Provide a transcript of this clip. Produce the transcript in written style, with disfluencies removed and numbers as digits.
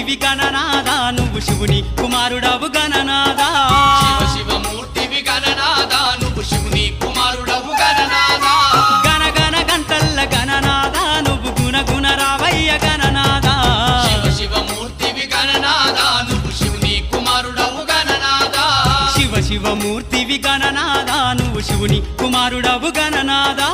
శివమూర్తివి గణనాదా నువ్వు శివుని కుమారుడవు గణనాదా శివమూర్తివి గణనాదా నువ్వు శివుని కుమారుడవు గణనాదా గణ గణ గంటల్ల గణనాదా నువ్వు గుణ గుణ రావయ్య గణనాదా శివమూర్తివి గణనాదా నువ్వు శివుని కుమారుడవు గణనాదా శివమూర్తివి గణనాదా నువ్వు శివుని కుమారుడవు గణనాదా